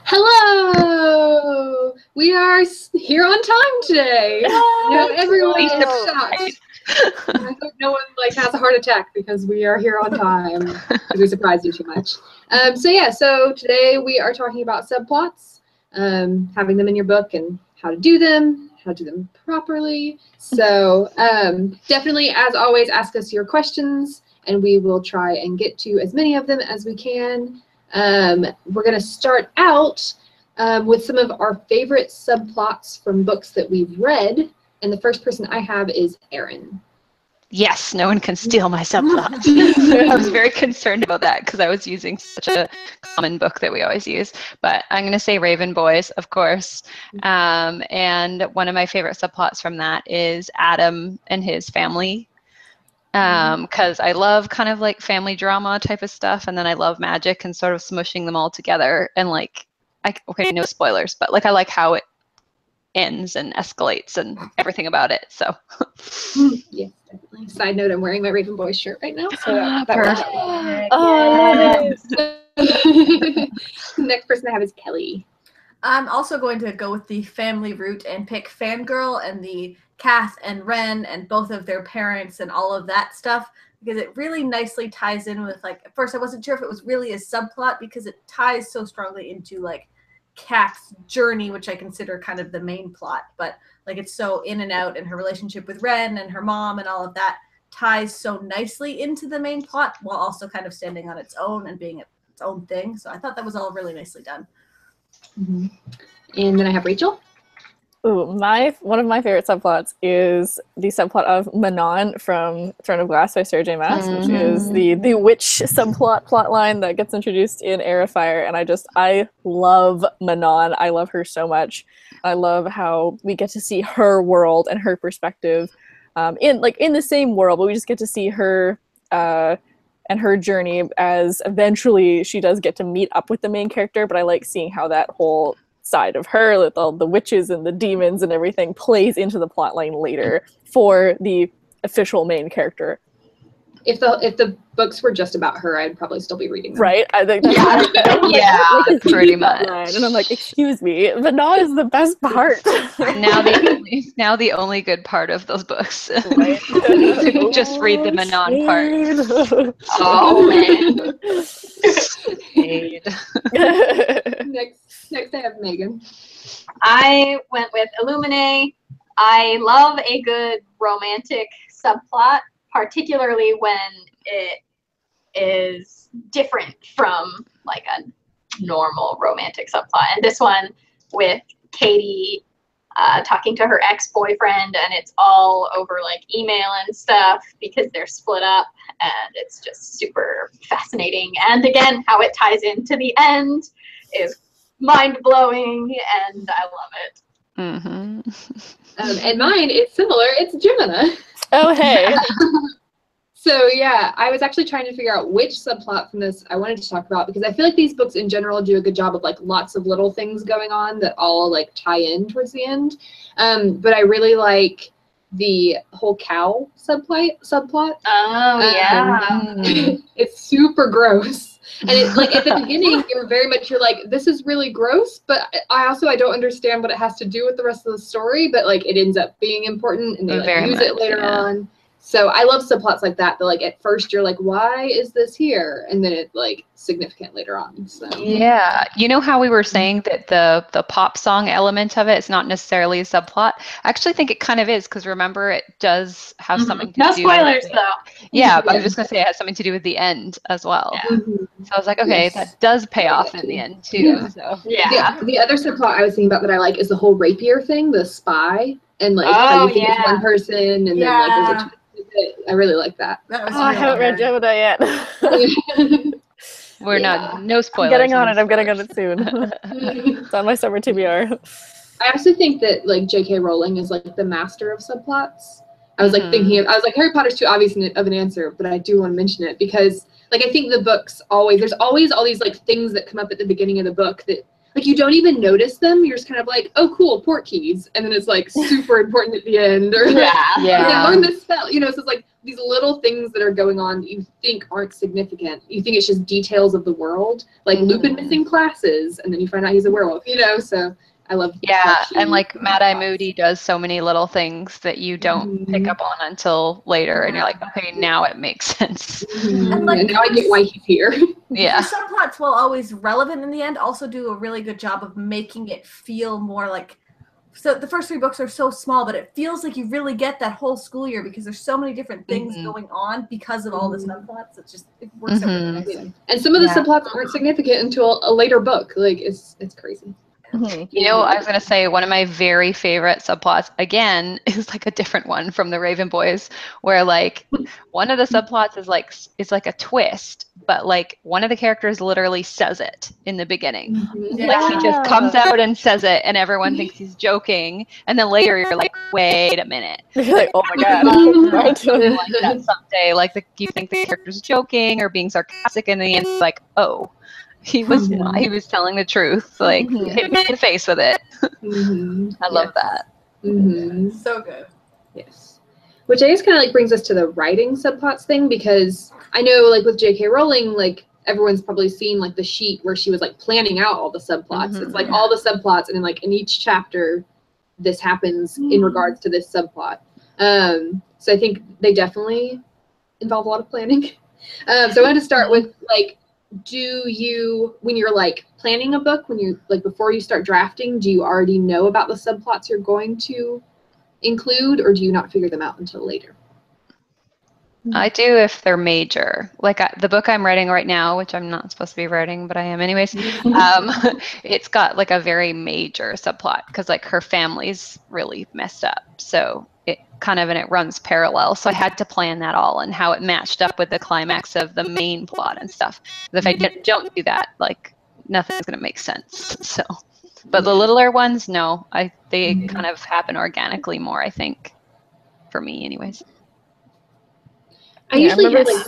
Hello! We are here on time today. Everyone is shocked. I hope no one has a heart attack because we are here on time because we surprised you too much. So today we are talking about subplots, having them in your book and how to do them properly. So definitely, as always, ask us your questions and we will try and get to as many of them as we can. We're going to start out with some of our favorite subplots from books that we've read. And the first person I have is Erin. Yes, no one can steal my subplots. I was very concerned about that because I was using such a common book that we always use. But I'm going to say Raven Boys, of course. And one of my favorite subplots from that is Adam and his family. Because I love kind of like family drama type of stuff, and then I love magic and sort of smushing them all together. And okay, no spoilers, but I like how it ends and escalates and everything about it. So yes, definitely. Side note, I'm wearing my Raven Boys shirt right now. So next person I have is Kelly. I'm also going to go with the family route and pick Fangirl and the Kath and Ren and both of their parents and all of that stuff, because it really nicely ties in with, at first I wasn't sure if it was really a subplot because it ties so strongly into Kath's journey, which I consider kind of the main plot, but it's so in and out, and her relationship with Ren and her mom and all of that ties so nicely into the main plot while also kind of standing on its own and being its own thing. So I thought that was all really nicely done. Mm-hmm. And then I have Rachel. Ooh, one of my favorite subplots is the subplot of Manon from Throne of Glass by Sarah J. Maas, which is the witch plot line that gets introduced in Heir of Fire, and I love Manon. I love her so much. I love how we get to see her world and her perspective in the same world, but we just get to see her and her journey as eventually she does get to meet up with the main character, but I like seeing how that whole side of her with all the witches and the demons and everything plays into the plotline later for the official main character. If the books were just about her, I'd probably still be reading them. Right? I think that's pretty much. And I'm like, excuse me, Manon is the best part. now the only good part of those books. Right? Just read the Manon part. Oh man. Next I have Megan. I went with Illuminae. I love a good romantic subplot, particularly when it is different from a normal romantic subplot. And this one with Katie talking to her ex-boyfriend, and it's all over email and stuff because they're split up, and it's just super fascinating. And again, how it ties into the end is mind-blowing, and I love it. And mine is similar. It's Gemina. Oh, hey. So yeah, I was actually trying to figure out which subplot from this I wanted to talk about, because I feel like these books in general do a good job of lots of little things going on that all tie in towards the end. But I really like the whole cow subplot. Oh yeah. It's super gross. And it's at the beginning, you're like, this is really gross, but I don't understand what it has to do with the rest of the story, but it ends up being important, and they use it later on. So I love subplots like that. But at first you're like, why is this here? And then it's significant later on. So yeah, you know how we were saying that the pop song element of it is not necessarily a subplot? I actually think it kind of is, because remember, it does have something to do. No spoilers though. Yeah, but I was just gonna say it has something to do with the end as well. Yeah. So I was like, okay, that does pay off in the end too. Yeah. So the other subplot I was thinking about that I like is the whole rapier thing, the spy, and how you think it's one person, and then there's a twist. I really like that. I haven't read Gemini yet. We're no spoilers. I'm getting on it soon. It's on my summer TBR. I also think that J.K. Rowling is the master of subplots. I was thinking Harry Potter's too obvious of an answer, but I do want to mention it because I think the books there's always all these things that come up at the beginning of the book that you don't even notice them. You're just kind of oh cool, port keys, and then it's super important at the end, or learn this spell, so it's these little things that are going on that you think aren't significant. You think it's just details of the world, like Lupin missing classes, and then you find out he's a werewolf, you know? So I love and like Mad Eye Moody does so many little things that you don't pick up on until later, and you're like, okay, now it makes sense. And like, now I get why he's here. The subplots, while always relevant in the end, also do a really good job of making it feel more like. So the first 3 books are so small, but it feels like you really get that whole school year because there's so many different things going on because of all the subplots. It works out really nicely. And some of the subplots aren't significant until a later book. Like it's crazy. You know, I was going to say one of my very favorite subplots, again, is like a different one from the Raven Boys, where like one of the subplots is like a twist, but like one of the characters literally says it in the beginning. Like he just comes out and says it, and everyone thinks he's joking, and then later you're like, wait a minute. You're like, oh my god. Like that someday, like you think the character's joking or being sarcastic, and in the end it's like, oh. He was telling the truth, like hit me in the face with it. I love that. So good. Yes. Which I guess kind of like brings us to the writing subplots thing, because I know like with J.K. Rowling, like everyone's probably seen like the sheet where she was like planning out all the subplots. It's like all the subplots, and then like in each chapter, this happens in regards to this subplot. So I think they definitely involve a lot of planning. So I wanted to start with like, do you, when you're like planning a book, when you like before you start drafting, do you already know about the subplots you're going to include, or do you not figure them out until later? I do if they're major. Like the book I'm writing right now, which I'm not supposed to be writing, but I am anyways, it's got like a very major subplot because like her family's really messed up. So it kind of, and it runs parallel. So I had to plan that all and how it matched up with the climax of the main plot and stuff. If I don't do that, like nothing's going to make sense. So, but the littler ones, no, they kind of happen organically more, I think, for me anyways. I usually remember like.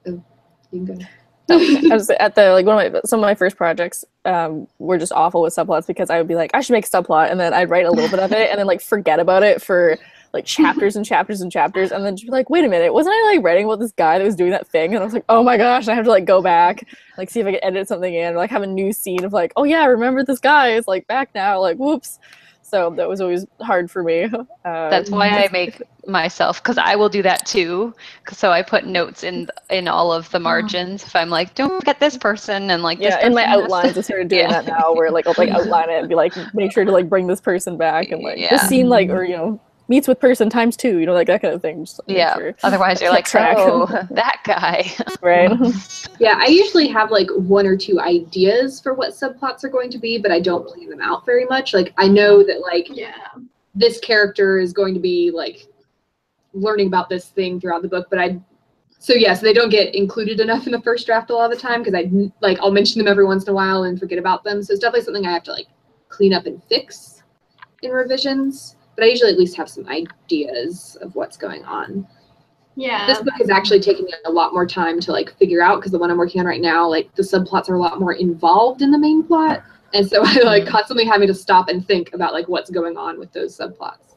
Oh, you can go. I was at the like some of my first projects were just awful with subplots because I would be like, I should make a subplot, and then I'd write a little bit of it and then like forget about it for like chapters and chapters and chapters, and then just be like, wait a minute, wasn't I like writing about this guy that was doing that thing? And I was like, oh my gosh, I have to like go back, like see if I can edit something in, or, like have a new scene of like, oh yeah, I remember this guy is like back now, like whoops. So that was always hard for me. That's why I make myself, because I will do that too. So I put notes in all of the margins. If I'm like, don't forget this person, and like this in my outlines, I started doing that now, where like I'll like outline it and be like, make sure to like bring this person back, and like this scene like, or you know, meets with person times 2, you know, like that kind of thing. Just, like, sure Otherwise you're like, oh, that guy. Right. Yeah, I usually have like 1 or 2 ideas for what subplots are going to be, but I don't plan them out very much. Like I know that like this character is going to be like learning about this thing throughout the book, but so they don't get included enough in the first draft a lot of the time because I'll mention them every once in a while and forget about them. So it's definitely something I have to like clean up and fix in revisions. But I usually at least have some ideas of what's going on. Yeah. This book is actually taking a lot more time to like figure out, because the one I'm working on right now, like the subplots are a lot more involved in the main plot. And so I like constantly having to stop and think about like what's going on with those subplots.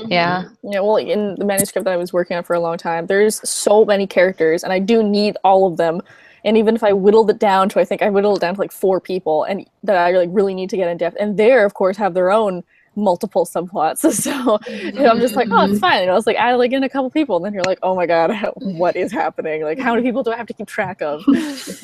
Yeah. Well, in the manuscript that I was working on for a long time, there's so many characters and I do need all of them. And even if I whittled it down to, I think I whittled it down to like 4 people and that I like really need to get in depth. And they of course have their own multiple subplots. So I'm just like, oh, it's fine. And I was like, add like in a couple people, and then you're like, oh my god, what is happening? Like, how many people do I have to keep track of? So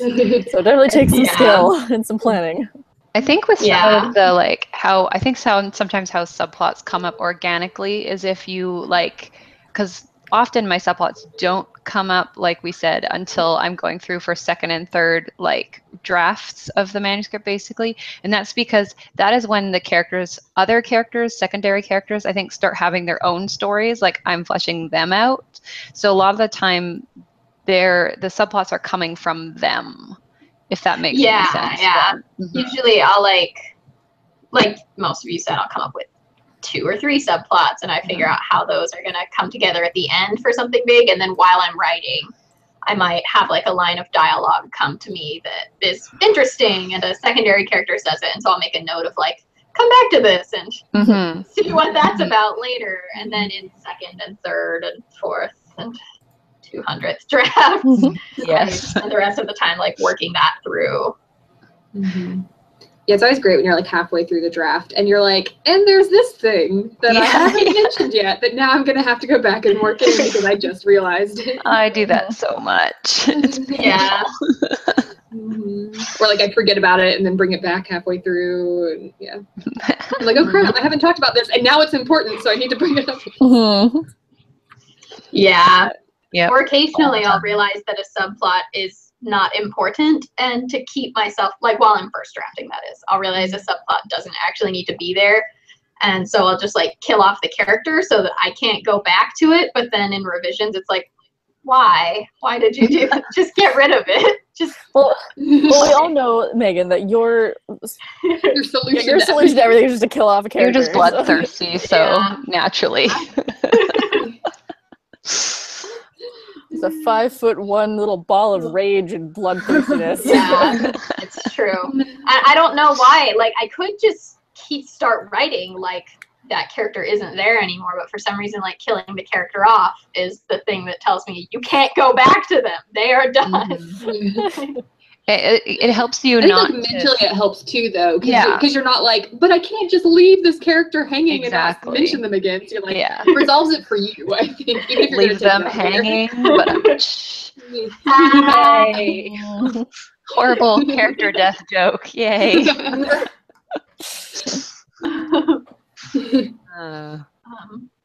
it definitely takes some skill and some planning. I think with some of the like how sometimes how subplots come up organically is if you like, because often my subplots don't come up, like we said, until I'm going through for 2nd and 3rd like drafts of the manuscript basically, and that's because that is when the other characters, secondary characters, I think start having their own stories, like I'm fleshing them out. So a lot of the time the subplots are coming from them, if that makes any sense. Usually I'll like most of you said, I'll come up with 2 or 3 subplots, and I figure out how those are going to come together at the end for something big. And then while I'm writing, I might have like a line of dialogue come to me that is interesting, and a secondary character says it, and so I'll make a note of like come back to this and Mm-hmm. see what that's about later. And then in second and third and fourth and 200th draft, I spend the rest of the time like working that through. Mm-hmm. Yeah, it's always great when you're like halfway through the draft and you're like, and there's this thing that I haven't mentioned yet that now I'm going to have to go back and work in because I just realized it. I do that so much. It's Yeah. Or like I forget about it and then bring it back halfway through. And yeah. I'm like, oh crap, I haven't talked about this and now it's important, so I need to bring it up. Yeah. Yeah. Or occasionally I'll realize that a subplot is not important, and to keep myself, like while I'm first drafting, that is, I'll realize a subplot doesn't actually need to be there. And so I'll just like kill off the character so that I can't go back to it. But then in revisions, it's like, why? Why did you do that? Just get rid of it. Just well, we all know, Megan, that your solution to everything is just to kill off a character. You're just bloodthirsty, so naturally. It's a 5'1" little ball of rage and bloodthirstiness. Yeah, it's true. I don't know why. Like, I could just start writing like that character isn't there anymore, but for some reason, like killing the character off is the thing that tells me you can't go back to them. They are done. It helps you I think, not like, mentally it helps too, though, Yeah. because you're not like, but I can't just leave this character hanging Exactly. and not mention them again. So you're like, Yeah. it resolves it for you, I think. Even if you're leave them gonna take it out later. hanging, but Yay. Horrible character death joke. Yay.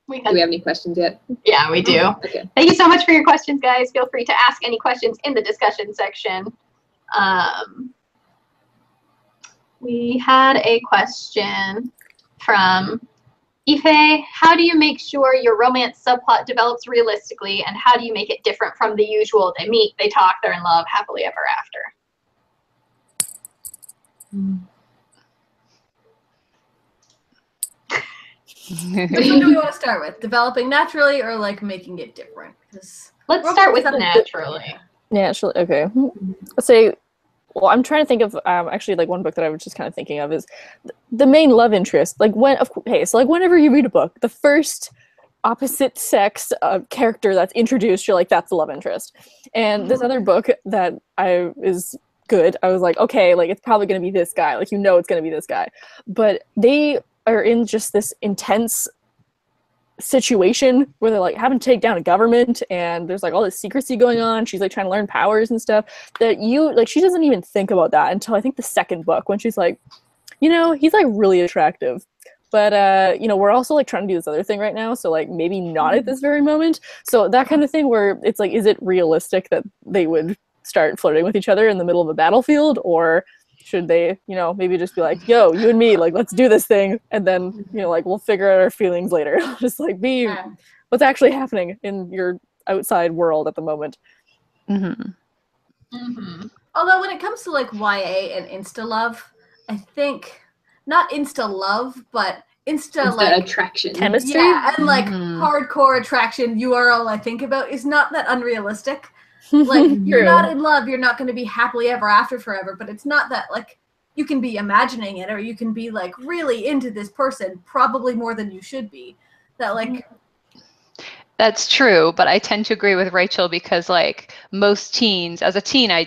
We Do we have any questions yet? Yeah, we do. Okay. Thank you so much for your questions, guys. Feel free to ask any questions in the discussion section. We had a question from Ife. How do you make sure your romance subplot develops realistically, and how do you make it different from the usual? They meet, they talk, they're in love, happily ever after. Which one do we want to start with? Developing naturally or like making it different? Let's start with naturally. Naturally, okay. Let's say, well, I'm trying to think of actually like one book that I was just kind of thinking of is the main love interest. Like so like whenever you read a book, the first opposite sex character that's introduced, you're like, that's the love interest. And this other book that is good, I was like, okay, like it's probably going to be this guy. Like, you know, it's going to be this guy. But they are in just this intense situation where they're like having to take down a government, and there's like all this secrecy going on. She's like trying to learn powers and stuff that she doesn't even think about that until I think the second book, when she's like, you know, he's like really attractive, but you know, we're also like trying to do this other thing right now, so like maybe not at this very moment. So that kind of thing where it's like, is it realistic that they would start flirting with each other in the middle of a battlefield, or should they, you know, maybe just be like, yo, you and me, like, let's do this thing, and then, you know, like, we'll figure out our feelings later. Just like be what's actually happening in your outside world at the moment. Although when it comes to like YA and insta love, I think not insta love, but insta like attraction, chemistry, and like hardcore attraction URL I think about is not that unrealistic. Like, you're not in love, you're not going to be happily ever after forever, but it's not that, like, you can be imagining it, or you can be, like, really into this person, probably more than you should be. That, like... That's true, but I tend to agree with Rachel because, like, most teens, as a teen, I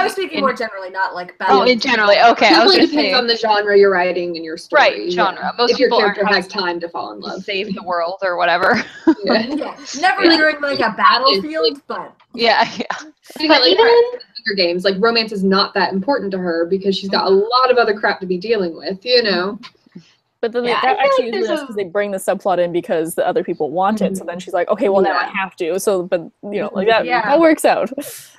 was speaking more generally, not, like... in generally, okay. It really depends on the genre you're writing and your story. Right, genre. Most if your people character has time to fall in love. Save the world or whatever. Never during, like, a battlefield, but... Yeah. But even in Hunger Games, like, romance is not that important to her because she's got a lot of other crap to be dealing with, you know? But then that actually is because they bring the subplot in because the other people want it. So then she's like, okay, well, now I have to. So, but, you know, like that works out.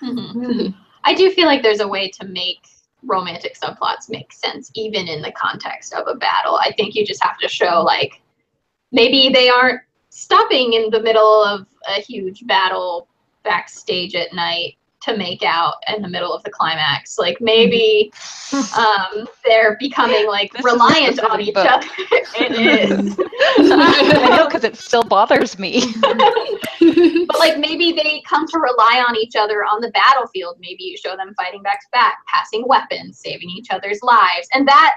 I do feel like there's a way to make romantic subplots make sense, even in the context of a battle. I think you just have to show, like, maybe they aren't stopping in the middle of a huge battle backstage at night to make out in the middle of the climax. Like, maybe they're becoming like reliant on each other. It is. I know, because it still bothers me. But like, maybe they come to rely on each other on the battlefield. Maybe you show them fighting back to back, passing weapons, saving each other's lives, and that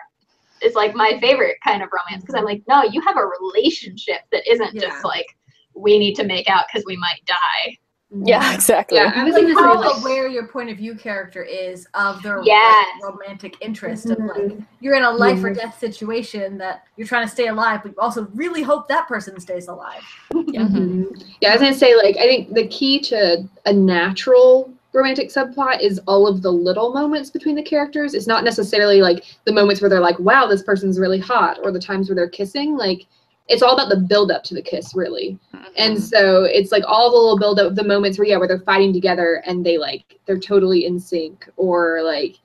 is like my favorite kind of romance, because I'm like, no, you have a relationship that isn't just like, we need to make out because we might die. Yeah, exactly. Yeah, I was Like gonna how say, like, aware your point of view character is of their Yes. romantic interest of like you're in a life or death situation that you're trying to stay alive, but you also really hope that person stays alive. Yeah, I was gonna say, like, I think the key to a natural romantic subplot is all of the little moments between the characters. It's not necessarily like the moments where they're like, wow, this person's really hot, or the times where they're kissing. Like, it's all about the build up to the kiss, really. And so it's like all the little build up, the moments where, where they're fighting together and they're totally in sync, or like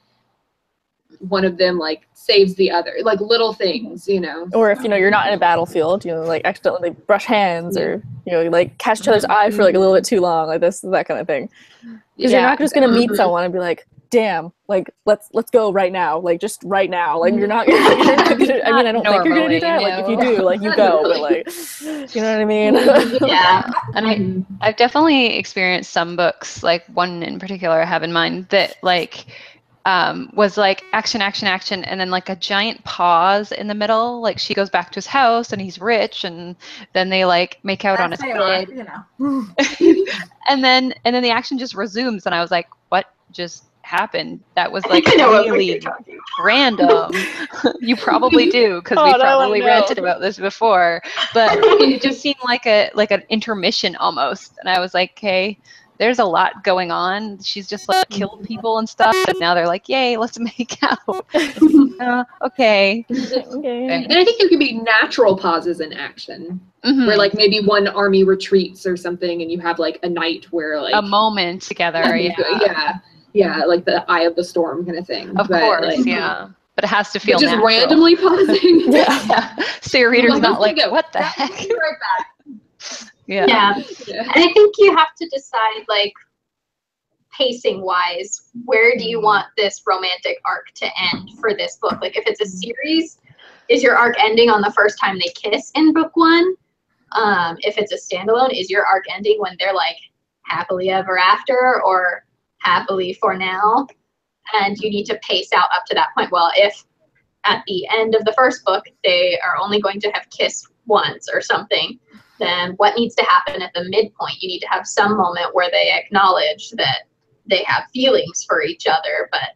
one of them like saves the other, like little things, you know. Or if, you know, you're not in a battlefield, you know, like accidentally brush hands, or, you know, like catch each other's eye for like a little bit too long, like that kind of thing. Because you're not just gonna meet someone and be like, damn, like let's go right now, like just right now. Like you're not gonna, I mean, I don't think you're gonna do that. Like if you do, like you go, but like, you know what I mean? Yeah. And I've definitely experienced some books, like one in particular I have in mind, that like was like action, action, action, and then like a giant pause in the middle. Like she goes back to his house and he's rich, and then they like make out on his bed, you know. and then the action just resumes, and I was like, what just happened? That was like I know what really you're talking random. You probably do, because we probably ranted about this before, but it just seemed like an intermission almost, and I was like, okay, there's a lot going on. She's just like killed people and stuff, and now they're like, yay, let's make out. Okay. And I think there could be natural pauses in action, where like maybe one army retreats or something, and you have like a night where like a moment together. Yeah, like the eye of the storm kind of thing. Of course, like, yeah. But it has to feel just natural. randomly pausing. Yeah. So your reader's not like, what the heck? Be right back. Yeah. And I think you have to decide, like, pacing wise, where do you want this romantic arc to end for this book? Like, if it's a series, is your arc ending on the first time they kiss in book one? If it's a standalone, is your arc ending when they're like happily ever after or happily for now? And you need to pace out up to that point. Well, if at the end of the first book they are only going to have kissed once or something, then what needs to happen at the midpoint? You need to have some moment where they acknowledge that they have feelings for each other, but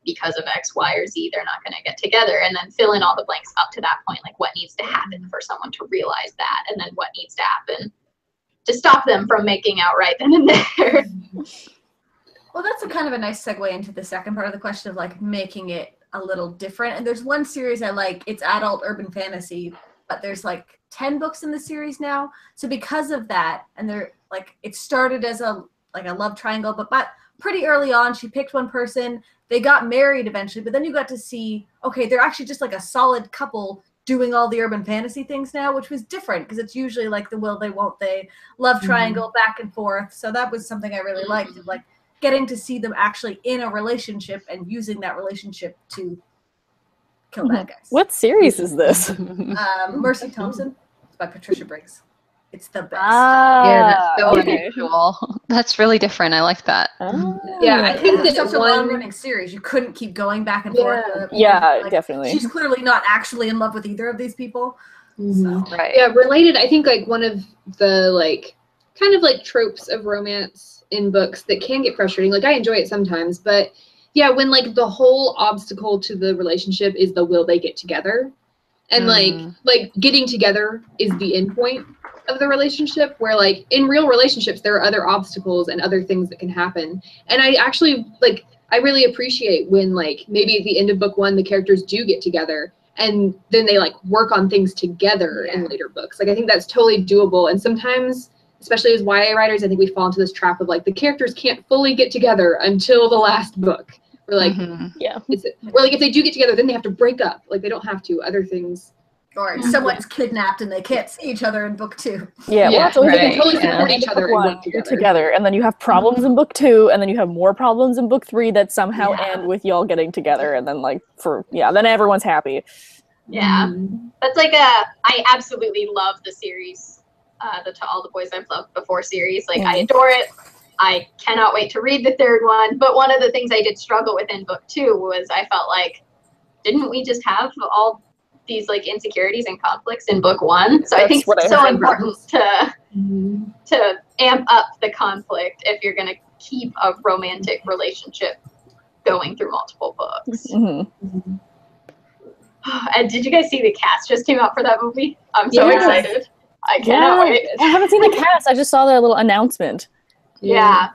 because of X, Y, or Z, they're not going to get together. And then fill in all the blanks up to that point, like what needs to happen for someone to realize that, and then what needs to happen to stop them from making out right then and there. Well, that's a kind of a nice segue into the second part of the question of like making it a little different. And there's one series I like, it's adult urban fantasy, but there's like 10 books in the series now. So because of that, and they're like, it started as a love triangle, but pretty early on, she picked one person, they got married eventually, but then you got to see, okay, they're actually just like a solid couple doing all the urban fantasy things now, which was different because it's usually like the will they, won't they, love triangle, back and forth. So that was something I really liked, like getting to see them actually in a relationship and using that relationship to kill bad guys. What series is this? Mercy Thompson. It's by Patricia Briggs. It's the best. Yeah, that's so unusual. That's really different. I like that. Yeah, I think it's that such a long-running series. You couldn't keep going back and forth. Yeah, like, definitely. She's clearly not actually in love with either of these people. So. Right. Yeah, related, I think like one of the like kind of like tropes of romance in books that can get frustrating. Like I enjoy it sometimes, but yeah, when like the whole obstacle to the relationship is the will they get together, and like getting together is the end point of the relationship, where like in real relationships there are other obstacles and other things that can happen. And I actually like, I really appreciate when like maybe at the end of book one the characters do get together and then they like work on things together in later books. Like I think that's totally doable. And sometimes, especially as YA writers, I think we fall into this trap of like the characters can't fully get together until the last book. We're like, or like if they do get together, then they have to break up. Like they don't have to. Other things. Or someone's kidnapped and they can't see each other in book two. Yeah, well, so they can totally support each other and work together. And then you have problems in book two, and then you have more problems in book three that somehow end with y'all getting together, and then like then everyone's happy. Yeah, that's like I absolutely love the series, the To All the Boys I've Loved Before series. Like I adore it. I cannot wait to read the third one. But one of the things I did struggle with in book two was I felt like, didn't we just have all these like insecurities and conflicts in book 1. So I think what it's I so heard. important to amp up the conflict if you're going to keep a romantic relationship going through multiple books. Mm-hmm. And did you guys see the cast just came out for that movie? I'm so excited. I cannot wait. I haven't seen the cast. I just saw that little announcement. Yeah.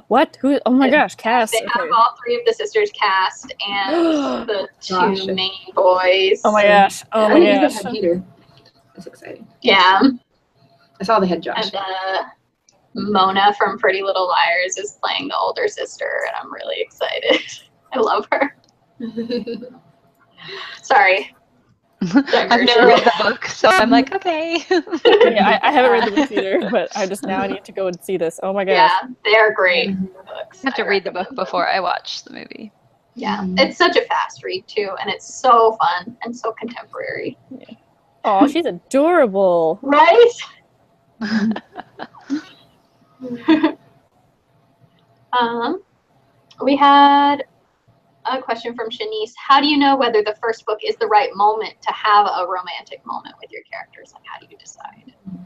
What? Who? Oh my gosh, cast. They have all 3 of the sisters cast and the 2 main boys. Oh my gosh. Oh I my didn't even gosh. have Peter. That's exciting. Yeah. I saw they had Josh. And Mona from Pretty Little Liars is playing the older sister, and I'm really excited. I love her. Sorry. I've never read the book, so I'm like, okay. Yeah, I haven't read the book either, but now I need to go and see this. Oh my gosh. Yeah, they're great books. I have to read the book before I watch the movie. Yeah, it's such a fast read too, and it's so fun and so contemporary. Yeah. Oh, she's adorable. Right? We had a question from Shanice. How do you know whether the first book is the right moment to have a romantic moment with your characters? Like, how do you decide? I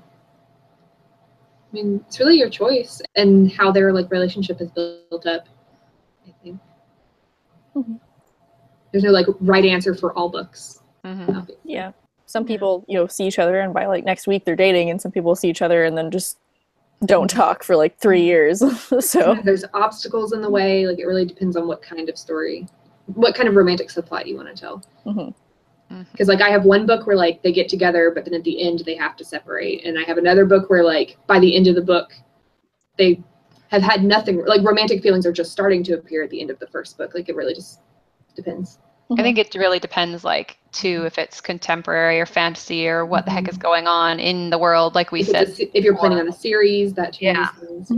mean, it's really your choice and how their like relationship is built up, I think. There's no like right answer for all books. Yeah. Some people, see each other and by like next week they're dating, and some people see each other and then just don't talk for like 3 years. So there's obstacles in the way. Like, it really depends on what kind of story, what kind of romantic subplot you want to tell. Because like I have one book where like they get together, but then at the end they have to separate, and I have another book where like by the end of the book they have had nothing. Like, romantic feelings are just starting to appear at the end of the first book. Like, it really just depends. I think it really depends, like, too, if it's contemporary or fantasy or what the heck is going on in the world, like we said. If you're planning on a series, that changes things.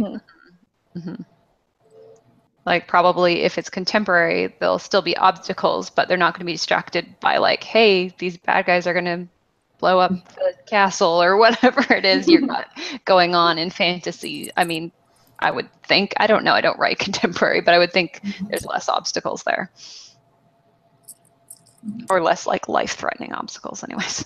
Like, probably if it's contemporary, there'll still be obstacles, but they're not going to be distracted by, like, hey, these bad guys are going to blow up the castle or whatever it is you've got going on in fantasy. I mean, I would think, I don't know, I don't write contemporary, but I would think there's less obstacles there. Or less like life-threatening obstacles anyways.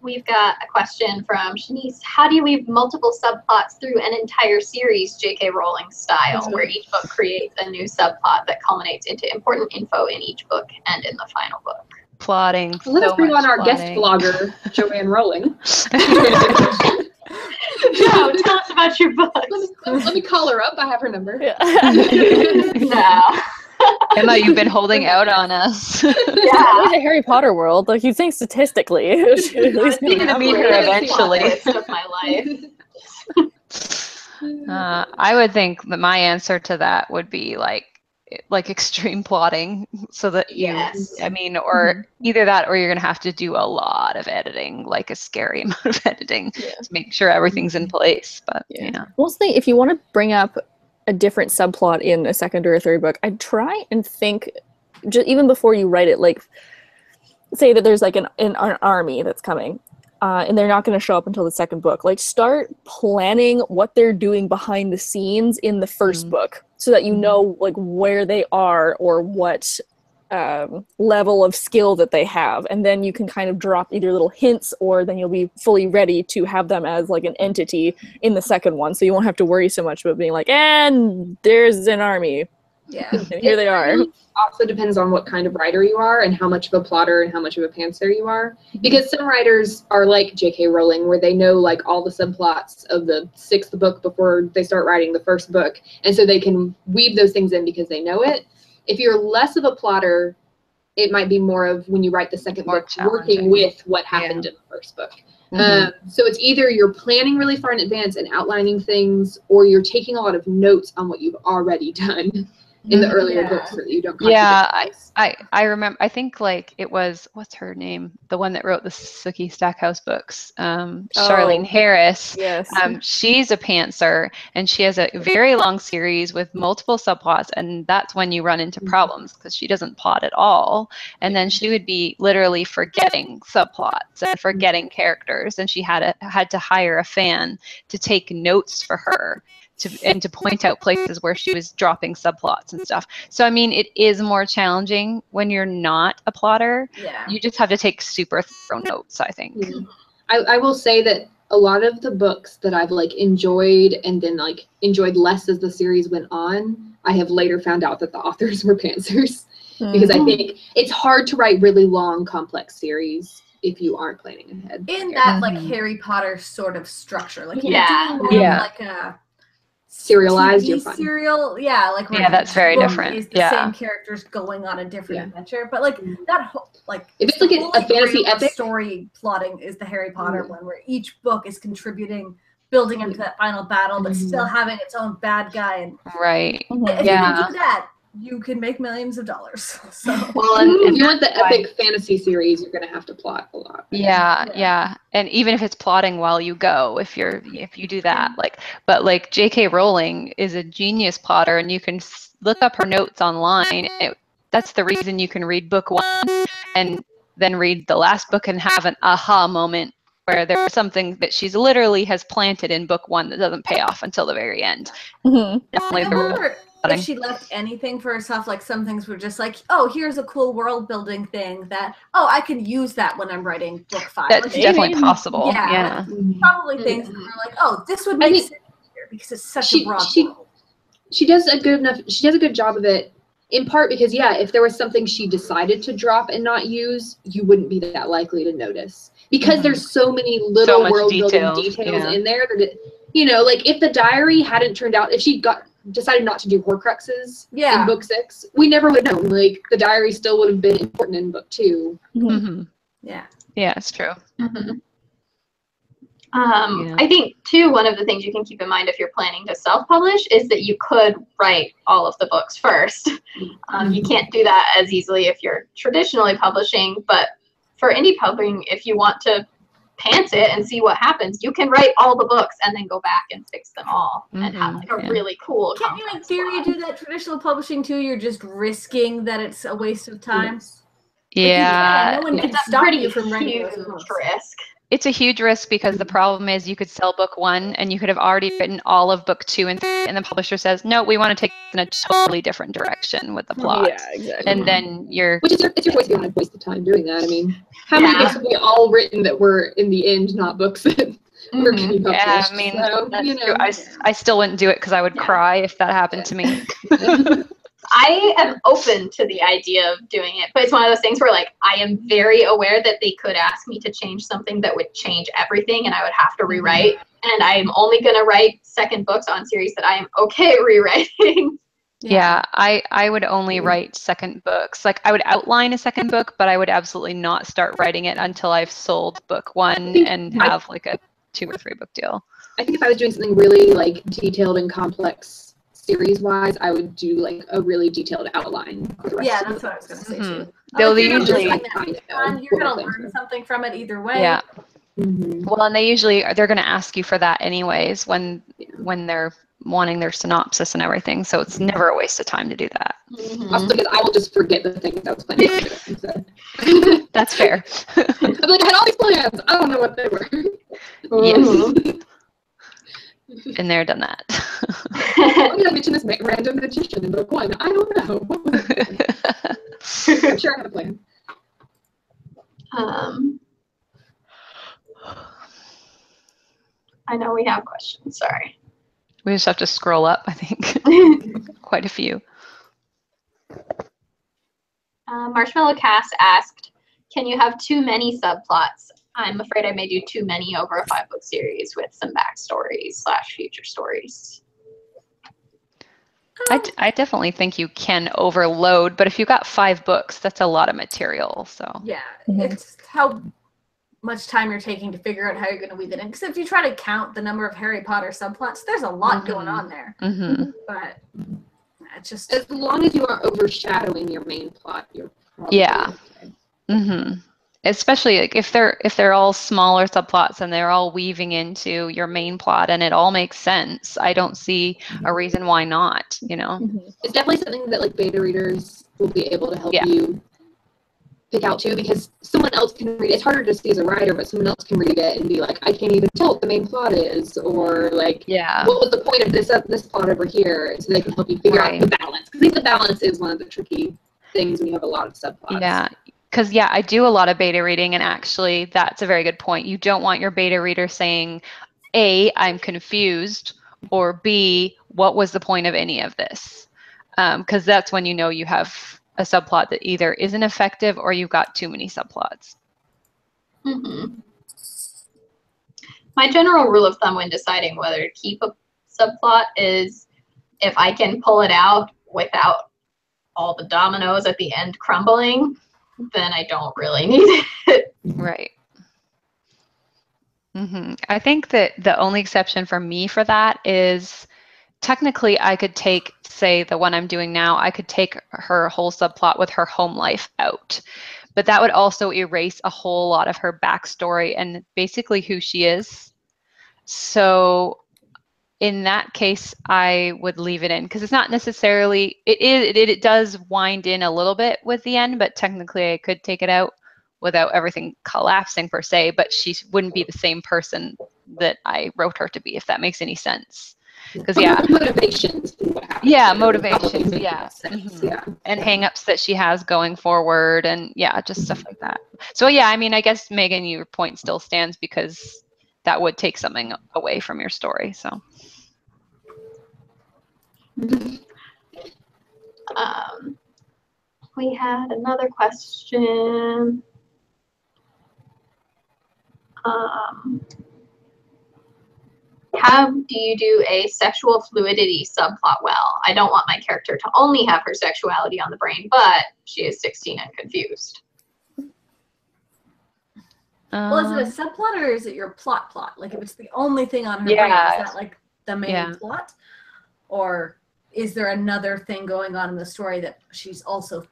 We've got a question from Shanice. How do you weave multiple subplots through an entire series, J.K. Rowling style, where each book creates a new subplot that culminates into important info in each book and in the final book? Plotting. Well, let's bring on our guest blogger, Joanne Rowling. No, tell us about your books. Let me call her up. I have her number. No. Emma, you've been holding out on us. Yeah. It's a Harry Potter world. Like, you think statistically. You're going to meet her eventually. Of my life. I would think that my answer to that would be like extreme plotting, so that or either that, or you're going to have to do a lot of editing, like a scary amount of editing to make sure everything's in place. But mostly, if you want to bring up a different subplot in a second or a third book, I'd try and think, just even before you write it, like, say that there's like an army that's coming, and they're not going to show up until the second book. Like, start planning what they're doing behind the scenes in the first book, so that you know like where they are or what level of skill that they have, and then you can kind of drop either little hints, or then you'll be fully ready to have them as like an entity in the second one, so you won't have to worry so much about being like, and there's an army. Yeah. And here they are. Also depends on what kind of writer you are and how much of a plotter and how much of a pantser you are. Because some writers are like J.K. Rowling, where they know like all the subplots of the 6th book before they start writing the first book, and so they can weave those things in because they know it. If you're less of a plotter, it might be more of when you write the second book, working with what happened in the first book. So it's either you're planning really far in advance and outlining things, or you're taking a lot of notes on what you've already done in the earlier books so that you don't I remember, I think like it was, what's her name, the one that wrote the Sookie Stackhouse books, Charlene Harris. Yes. She's a pantser, and she has a very long series with multiple subplots, and that's when you run into problems, because she doesn't plot at all, and then she would be literally forgetting subplots and forgetting characters, and she had to hire a fan to take notes for her to point out places where she was dropping subplots and stuff. So I mean, it is more challenging when you're not a plotter. Yeah. You just have to take super thorough notes, I think. Yeah. I will say that a lot of the books that I've like enjoyed and then like enjoyed less as the series went on, I have later found out that the authors were pantsers. Because I think it's hard to write really long, complex series if you aren't planning ahead. In that like Harry Potter sort of structure, like Yeah. you're doing more of like a Serialized, TV you're fine. serial, yeah, like where that's each very book different. is the same characters going on a different adventure, but like that whole like if it's like a fantasy epic story plotting is the Harry Potter one, where each book is contributing, building into that final battle, but still having its own bad guy. And right. if you can do that, you can make millions of dollars. So well, and if you want the epic fantasy series, you're gonna have to plot a lot. Yeah. And even if it's plotting while you go, if you do that, but J.K. Rowling is a genius plotter, and you can look up her notes online. That's the reason you can read book 1 and then read the last book and have an aha moment where there's something that she's literally has planted in book 1 that doesn't pay off until the very end. Definitely I wonder if she left anything for herself, like some things were just like, oh, here's a cool world building thing that, oh, I can use that when I'm writing book 5. That's like, definitely possible. Yeah. Probably things that were like, oh, this would make sense here because it's such a broad world. She does a good job of it, in part because if there was something she decided to drop and not use, you wouldn't be that likely to notice. Because there's so many little world building details in there that like if the diary hadn't turned out, if she decided not to do Horcruxes in book 6, we never would have known. Like the diary still would have been important in book 2. Yeah, it's true. I think too, one of the things you can keep in mind if you're planning to self-publish is that you could write all of the books first. You can't do that as easily if you're traditionally publishing, but for indie publishing, if you want to pants it and see what happens, you can write all the books and then go back and fix them all and have like a really cool. Can't you in theory do that traditional publishing too? You're just risking that it's a waste of time. Yeah, no one can stop you from writing those books. Risk. It's a huge risk because the problem is you could sell book 1 and you could have already written all of book 2 and 3, and the publisher says, no, we want to take it in a totally different direction with the plot. Yeah, exactly. And then it's your choice if you want to waste the time doing that. I mean, how many books have we all written that were in the end not books that were getting published? Yeah, I mean, that's true. I still wouldn't do it because I would cry if that happened to me. I am open to the idea of doing it, but it's one of those things where like I am very aware that they could ask me to change something that would change everything and I would have to rewrite, and I'm only going to write second books on series that I am okay rewriting. Yeah, I would only write second books. Like I would outline a second book, but I would absolutely not start writing it until I've sold book 1 and have like a 2 or 3 book deal. I think if I was doing something really like detailed and complex series-wise, I would do like a really detailed outline. Yeah, that's what I was going to say too. They'll usually you're going to learn something from it either way. Yeah. Well, and they're going to ask you for that anyways when they're wanting their synopsis and everything. So it's never a waste of time to do that. Also, because I will just forget the things I was planning to do. So. That's fair. I'm like, I had all these plans. I don't know what they were. Yes. Been there, done that. I'm gonna mention this random magician in book 1. I don't know. What was it? I'm sure I have a plan. I know we have questions. Sorry. We just have to scroll up, I think. Quite a few. Marshmallow Cass asked, can you have too many subplots? I'm afraid I may do too many over a 5-book series with some backstories / future stories. I definitely think you can overload, but if you got 5 books, that's a lot of material. So yeah, it's how much time you're taking to figure out how you're going to weave it in. Because if you try to count the number of Harry Potter subplots, there's a lot going on there. But it's just as long as you are overshadowing your main plot, you're probably okay. Especially like if they're all smaller subplots and they're all weaving into your main plot and it all makes sense, I don't see a reason why not, It's definitely something that like beta readers will be able to help you pick out too, because someone else can read it. It's harder to see as a writer, but someone else can read it and be like, I can't even tell what the main plot is, or like, what was the point of this plot over here? So they can help you figure out the balance. Because I think the balance is one of the tricky things when you have a lot of subplots. Yeah. Because, yeah, I do a lot of beta reading, and actually that's a very good point. You don't want your beta reader saying, A, I'm confused, or B, what was the point of any of this? Because that's when you know you have a subplot that either isn't effective or you've got too many subplots. Mm-hmm. My general rule of thumb when deciding whether to keep a subplot is if I can pull it out without all the dominoes at the end crumbling, then I don't really need it. Right. Mm-hmm. I think that the only exception for me for that is technically I could take, say, the one I'm doing now, I could take her whole subplot with her home life out. But that would also erase a whole lot of her backstory and basically who she is. So in that case, I would leave it in because it's not necessarily, it does wind in a little bit with the end, but technically I could take it out without everything collapsing per se, but she wouldn't be the same person that I wrote her to be, if that makes any sense. Because motivations. Motivations, yeah. Mm-hmm. Yeah. And hang-ups that she has going forward, and just stuff like that. So I mean, I guess Megan, your point still stands because that would take something away from your story. So. We had another question. How do you do a sexual fluidity subplot well? I don't want my character to only have her sexuality on the brain, but she is 16 and confused. Well, is it a subplot or is it your plot? Like if it's the only thing on her brain, is that like the main plot? Or is there another thing going on in the story that she's also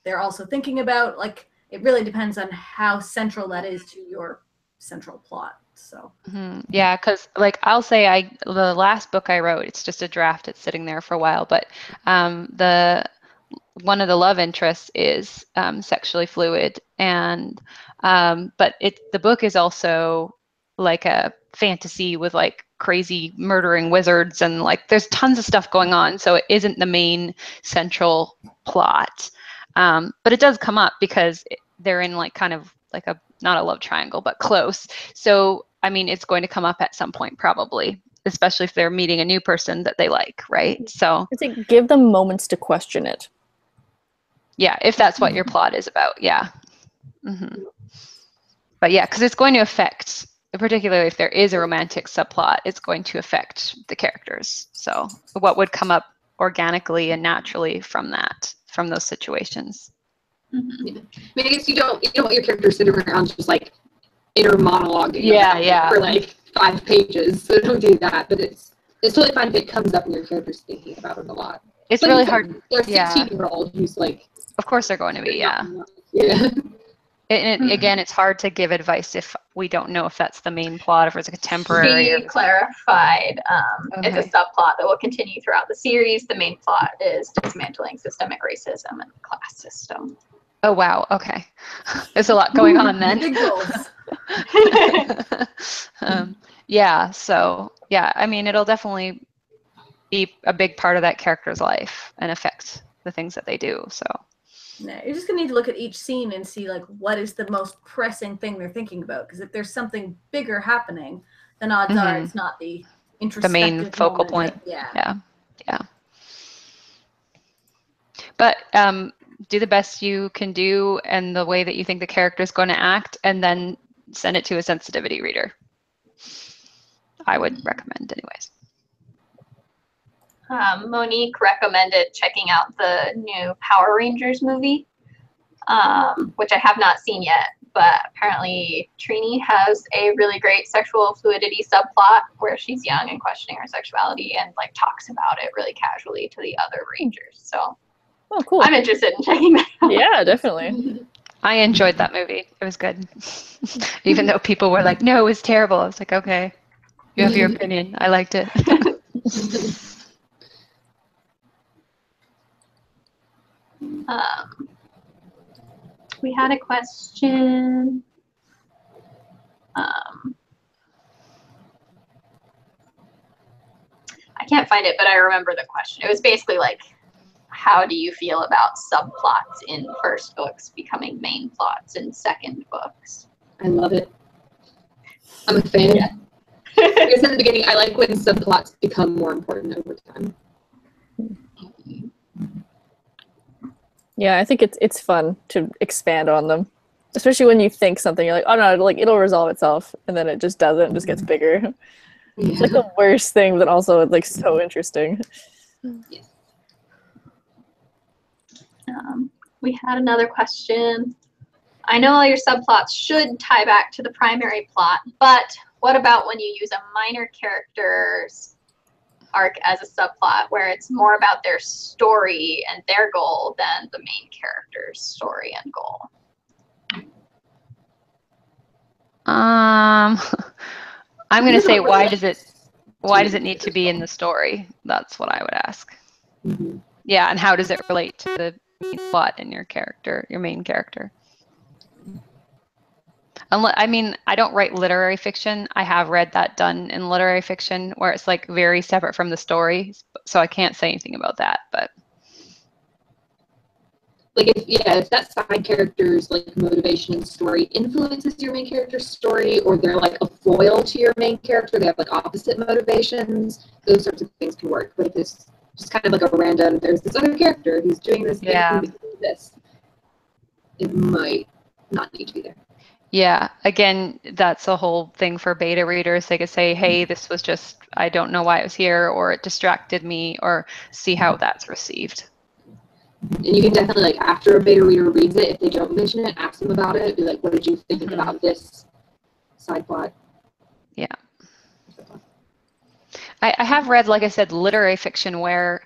they're also thinking about? Like, it really depends on how central that is to your central plot. So yeah, because like I'll say the last book I wrote, it's just a draft, it's sitting there for a while, but one of the love interests is sexually fluid, and but the book is also like a fantasy with like crazy murdering wizards, and like there's tons of stuff going on, so it isn't the main central plot, but it does come up because they're in like kind of like a not a love triangle but close. So I mean, it's going to come up at some point probably, especially if they're meeting a new person that they like, right? So it's like give them moments to question it. Yeah, if that's what your plot is about, yeah. Mm-hmm. But yeah, because it's going to affect, particularly if there is a romantic subplot, it's going to affect the characters. So what would come up organically and naturally from those situations. Mm-hmm. Yeah. I mean, I guess you don't want your characters sitting around just like inner monologuing for like 5 pages. So don't do that. But it's totally fine if it comes up and your character's thinking about it a lot. It's really hard. There's a 16-year-old who's like. Of course they're going to be, yeah. And again, it's hard to give advice if we don't know if that's the main plot, if it's like a temporary. She clarified it's a subplot that will continue throughout the series. The main plot is dismantling systemic racism and the class system. Oh, wow. Okay. There's a lot going on then. Big goals. Yeah. So, yeah, I mean, it'll definitely be a big part of that character's life and affect the things that they do. So. No, you're just gonna need to look at each scene and see like what is the most pressing thing they're thinking about. Because if there's something bigger happening, then odds are it's not the introspective main focal point. Yeah. But do the best you can do and the way that you think the character is going to act, and then send it to a sensitivity reader. I would recommend, anyways. Monique recommended checking out the new Power Rangers movie, which I have not seen yet, but apparently Trini has a really great sexual fluidity subplot where she's young and questioning her sexuality and like talks about it really casually to the other Rangers. So cool. I'm interested in checking that out. Yeah, definitely. I enjoyed that movie. It was good. Even though people were like, no, it was terrible. I was like, okay, you have your opinion. I liked it. We had a question. I can't find it, but I remember the question. It was basically like, how do you feel about subplots in first books becoming main plots in second books? I love it. I'm a fan. Yeah. Like I said in the beginning, I like when subplots become more important over time. Yeah, I think it's fun to expand on them, especially when you think something, you're like, oh no, like it'll resolve itself, and then it just doesn't, it just gets bigger. Yeah. It's like the worst thing, but also like so interesting. Yes. We had another question. I know all your subplots should tie back to the primary plot, but what about when you use a minor character's arc as a subplot where it's more about their story and their goal than the main character's story and goal? I'm going to say, why does it need to be in the story? That's what I would ask. Mm-hmm. Yeah, and how does it relate to the main plot in your character, your main character? I mean, I don't write literary fiction. I have read that done in literary fiction where it's like very separate from the story, so I can't say anything about that. But like, if that side character's like motivation and story influences your main character's story, or they're like a foil to your main character, they have like opposite motivations. Those sorts of things can work. But if it's just kind of like a random, there's this other character who's doing this thing, this, it might not need to be there. Yeah, again, that's a whole thing for beta readers. They could say, hey, this was just, I don't know why it was here, or it distracted me, or see how that's received. And you can definitely, like, after a beta reader reads it, if they don't mention it, ask them about it. Be like, what did you think about this side plot? Yeah. I have read, like I said, literary fiction where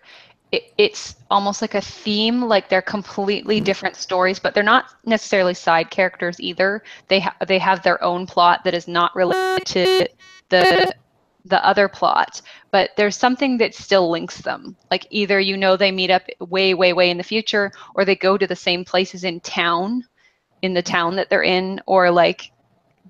it's almost like a theme, like they're completely different stories, but they're not necessarily side characters either. They have their own plot that is not related to the other plot, but there's something that still links them. Like either they meet up way in the future, or they go to the same places in the town that they're in, or like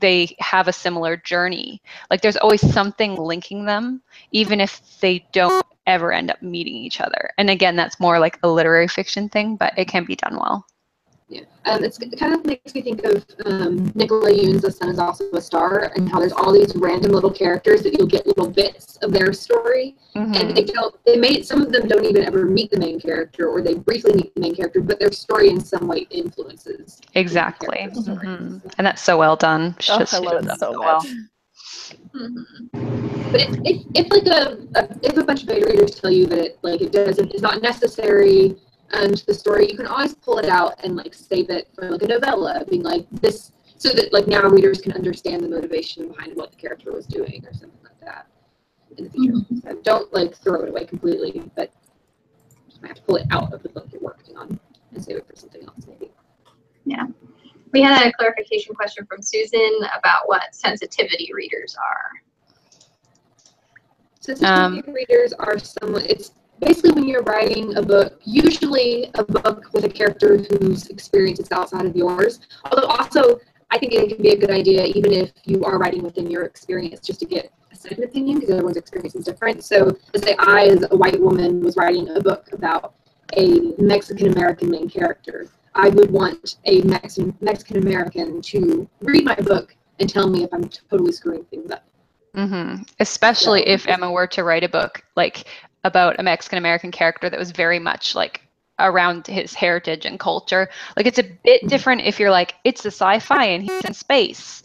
they have a similar journey. Like there's always something linking them, even if they don't ever end up meeting each other. And again, that's more like a literary fiction thing, but it can be done well. Yeah, it kind of makes me think of Nicola Yoon's The Sun Is Also a Star, and how there's all these random little characters that you'll get little bits of their story, and some of them don't even ever meet the main character, or they briefly meet the main character, but their story in some way influences. Exactly. And that's so well done. I love it so much. But if a bunch of beta readers tell you that it's not necessary to the story, you can always pull it out and like save it for like a novella, being like this, so that like now readers can understand the motivation behind what the character was doing or something like that in the future. So don't like throw it away completely, but you just might have to pull it out of the book you're working on and save it for something else maybe. Yeah. We had a clarification question from Susan about what sensitivity readers are. Sensitivity readers are it's basically when you're writing a book, usually a book with a character whose experience is outside of yours. Although also, I think it can be a good idea, even if you are writing within your experience, just to get a second opinion, because everyone's experience is different. So let's say I, as a white woman, was writing a book about a Mexican-American main character. I would want a Mexican-American to read my book and tell me if I'm totally screwing things up. Especially if Emma were to write a book like about a Mexican-American character that was very much like around his heritage and culture. Like it's a bit different if you're like, it's a sci-fi and he's in space.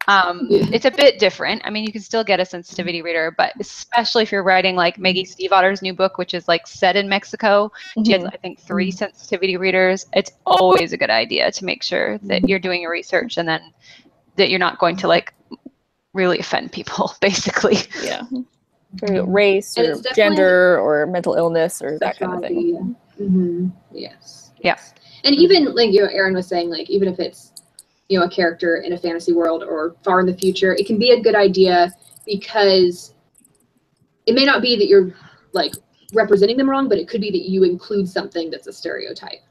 It's a bit different. I mean, you can still get a sensitivity reader, but especially if you're writing like Maggie Stiefvater's new book, which is like set in Mexico. She has, I think, 3 sensitivity readers. It's always a good idea to make sure that you're doing your research and then that you're not going to like really offend people, basically. Yeah. Race or gender or mental illness or that kind of thing. Yes. Yeah. And even like Erin was saying, like even if it's a character in a fantasy world or far in the future, it can be a good idea because it may not be that you're like representing them wrong, but it could be that you include something that's a stereotype.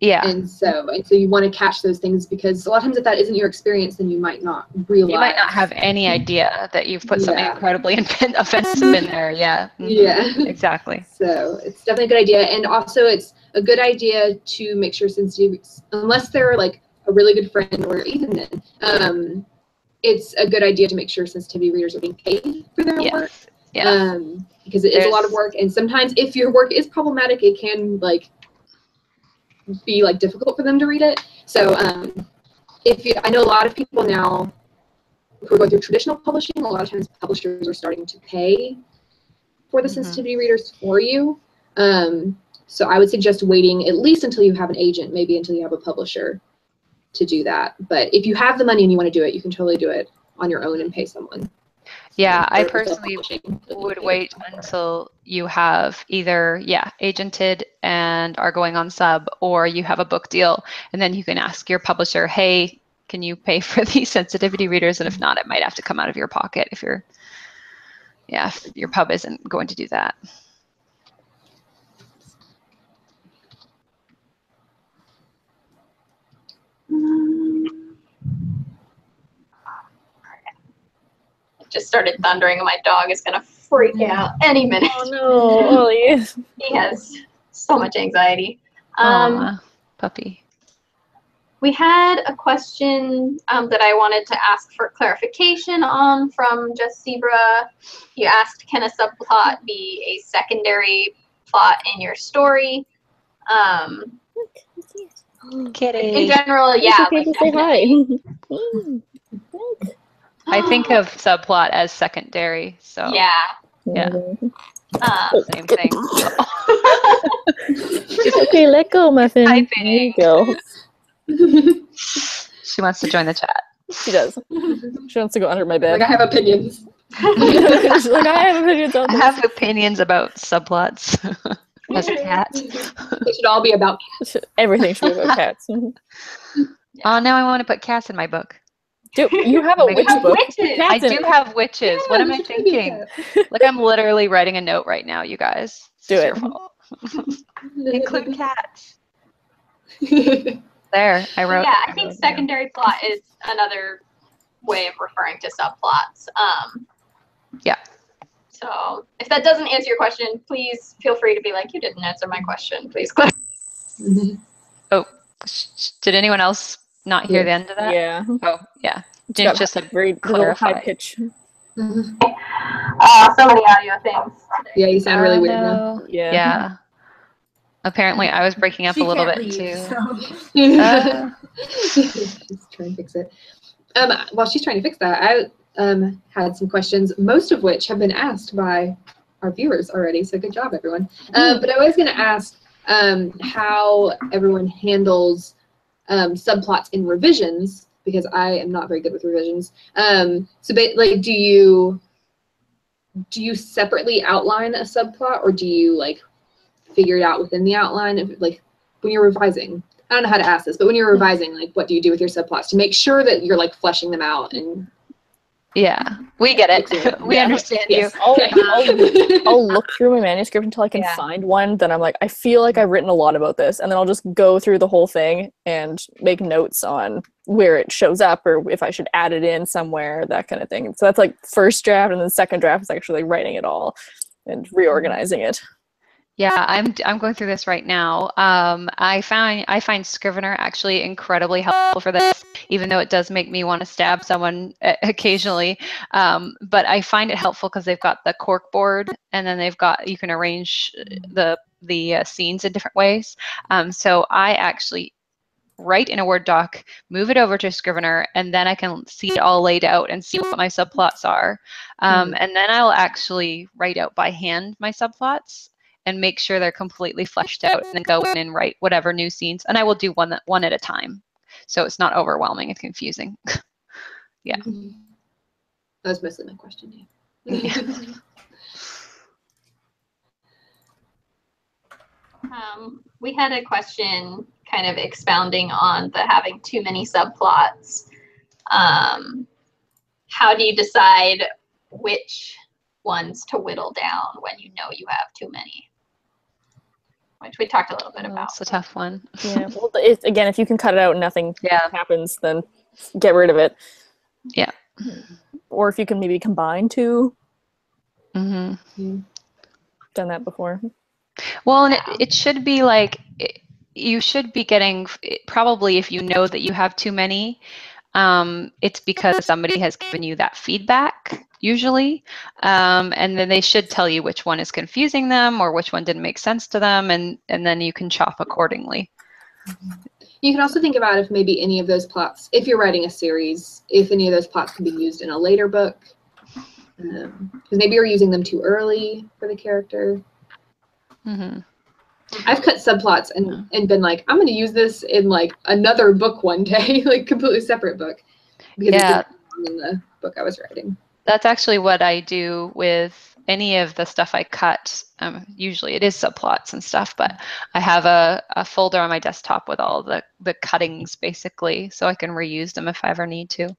Yeah. And so you want to catch those things, because a lot of times if that isn't your experience, then you might not realize. You might not have any idea that you've put something incredibly offensive in there. Yeah. Yeah. Exactly. So it's definitely a good idea. And also it's a good idea to make sure sensitivity, unless they're like a really good friend or even then, it's a good idea to make sure sensitivity readers are being paid for their work. Yeah. Because it is a lot of work, and sometimes if your work is problematic, it can like be like difficult for them to read it. So I know a lot of people now who are going through traditional publishing, a lot of times publishers are starting to pay for the sensitivity readers for you. So I would suggest waiting at least until you have an agent, maybe until you have a publisher to do that. But if you have the money and you want to do it, you can totally do it on your own and pay someone. Yeah, I personally would wait until you have either, agented and are going on sub, or you have a book deal, and then you can ask your publisher, hey, can you pay for these sensitivity readers? And if not, it might have to come out of your pocket if your pub isn't going to do that. Just started thundering and my dog is going to freak out any minute. Oh no, Ollie. He has so much anxiety. Puppy. We had a question that I wanted to ask for clarification on from Just Zebra. You asked, can a subplot be a secondary plot in your story? Kitty. In general, yeah. Like, say hi. I think of subplot as secondary, so yeah. Same thing. It's okay, let go, muffin. Typing. There you go. She wants to join the chat. She does. She wants to go under my bed. Like, I have opinions. She's like, I have opinions on I this. have opinions about subplots. As a cat. It should all be about cats. Everything should be about cats. Oh, now I want to put cats in my book. You have a witch book. I do have witches. Yeah, what am I there should be thinking? Like, I'm literally writing a note right now, you guys. Do It's it. your fault. Include cats. cats. There, I wrote. Yeah, I think secondary plot is another way of referring to subplots. Yeah. So if that doesn't answer your question, please feel free to be like, you didn't answer my question. Please clarify. Oh, did anyone else not hear the end of that? Yeah. Oh, yeah. It's got Just a very little high pitch. So many audio things. Yeah, you sound really weird now. no. Yeah. Yeah. Apparently, I was breaking up She a little can't bit leave, too. so. She's trying to fix it. While she's trying to fix that, I had some questions, most of which have been asked by our viewers already, so good job, everyone. But I was going to ask how everyone handles subplots in revisions, because I am not very good with revisions. Do you separately outline a subplot, or do you like figure it out within the outline of, like, when you're revising? I don't know how to ask this, but when you're revising, like, what do you do with your subplots to make sure that you're like fleshing them out? And Yeah, we get it. We understand Yes. you. I'll look through my manuscript until I can find one. Then I'm like, I feel like I've written a lot about this, and then I'll just go through the whole thing and make notes on where it shows up, or if I should add it in somewhere, that kind of thing. So that's like first draft, and then second draft is actually writing it all and reorganizing it. Yeah, I'm going through this right now. I find Scrivener actually incredibly helpful for this, even though it does make me want to stab someone occasionally. But I find it helpful because they've got the cork board, and then you can arrange the scenes in different ways. So I actually write in a Word doc, move it over to Scrivener, and then I can see it all laid out and see what my subplots are. And then I'll actually write out by hand my subplots and make sure they're completely fleshed out, and then go in and write whatever new scenes. And I will do one at a time, so it's not overwhelming and confusing. Yeah. That was mostly my question. We had a question kind of expounding on the having too many subplots. How do you decide which ones to whittle down when you know you have too many? which we talked a little bit about. It's a tough one. Yeah. Well, again, if you can cut it out and nothing Yeah. happens, then get rid of it. Yeah. Or if you can maybe combine two. Mm-hmm. Done that before. Well, and it should be like, you should be getting, probably if you know that you have too many, it's because somebody has given you that feedback, usually. And then they should tell you which one is confusing them or which one didn't make sense to them, and then you can chop accordingly. You can also think about if maybe any of those plots, if you're writing a series, if any of those plots can be used in a later book. Because maybe you're using them too early for the character. Mm-hmm. I've cut subplots and been like, I'm going to use this in like another book one day, like completely separate book, because it didn't belong in the book I was writing. That's actually what I do with any of the stuff I cut. Usually it is subplots and stuff, but I have a folder on my desktop with all the cuttings, basically, so I can reuse them if I ever need to.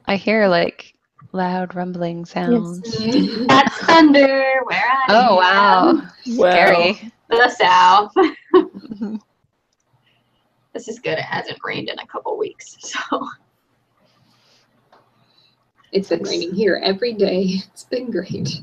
I hear like loud rumbling sounds. Yes. That's thunder. Where I am. Oh wow! Scary. The South. This is good. It hasn't rained in a couple weeks, so. It's been raining here every day. It's been great.